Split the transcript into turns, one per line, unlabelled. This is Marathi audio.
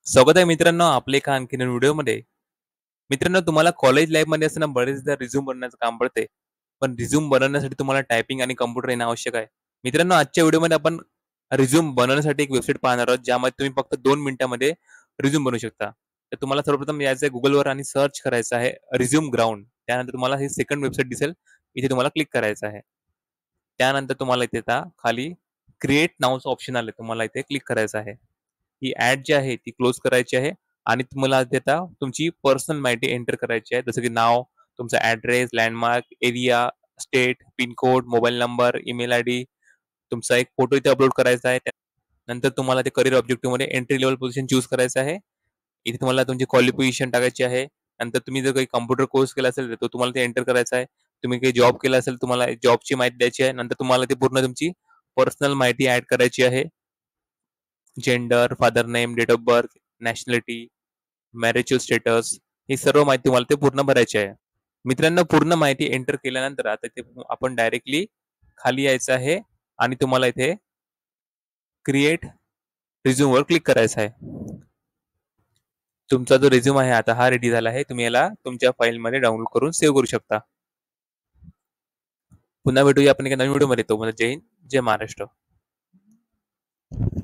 स्वागत आहे मित्रांनो आपल्या एका आणखीन व्हिडिओमध्ये. मित्रांनो तुम्हाला कॉलेज लाईफमध्ये असताना बरेचदा रिझ्यूम बनवण्याचं काम पडते. पण रिझ्यूम बनवण्यासाठी तुम्हाला टायपिंग आणि कॉम्प्युटर येणं आवश्यक आहे. मित्रांनो आजच्या व्हिडिओमध्ये आपण रिझ्यूम बनवण्यासाठी एक वेबसाईट पाहणार आहोत, ज्यामध्ये तुम्ही फक्त 2 मिनिटांमध्ये रिझ्यूम बनवू शकता. तर तुम्हाला सर्वप्रथम यायचं आहे Googleवर आणि सर्च करायचं आहे रिझ्यूम ग्राउंड. त्यानंतर तुम्हाला ही सेकंड वेबसाईट दिसेल. इथे तुम्हाला क्लिक करायचं आहे. त्यानंतर तुम्हाला इथे आता खाली क्रिएट नाऊचं ऑप्शन आलं. तुम्हाला इथे क्लिक करायचं आहे. ही ॲड जी आहे ती क्लोज करायची आहे आणि तुम्हाला आता तुमची पर्सनल माहिती एंटर करायची आहे. जसं की नाव, तुमचा address, landmark, area, state, pin code, mobile number, email ID, तुमचा एक फोटो इथे अपलोड करायचा आहे. नंतर तुम्हाला ते करियर ऑब्जेक्टिव्हमध्ये एंट्री लेव्हल पोझिशन चूज करायचं आहे. इथे तुम्हाला तुमची क्वालिफिकेशन टाकायची आहे. नंतर तुम्ही जर काही कॉम्प्युटर कोर्स केला असेल, तर तो तुम्हाला ते एंटर करायचा आहे. तुम्ही काही जॉब केला असेल, तुम्हाला जॉबची माहिती द्यायची आहे. नंतर तुम्हाला ते पूर्ण तुमची पर्सनल माहिती ॲड करायची आहे. Gender, father name, date of birth, nationality, marital status ही सर्व माहिती तुम्हाला ते पूर्ण भरायची आहे. मित्रांनो पूर्ण माहिती एंटर केल्यानंतर आता ते आपण डायरेक्टली खाली यायचं आहे आणि तुम्हाला इथे क्रिएट रिझ्यूमवर क्लिक करायचं आहे. तुमचा जो रिझ्यूम आहे आता हा रेडी झाला आहे. तुम्ही याला तुमच्या फाईलमध्ये डाउनलोड करून सेव्ह करू शकता. पुन्हा भेटूया आपण एका नवीन व्हिडिओमध्ये. तोपर्यंत जय हिंद, जय महाराष्ट्र.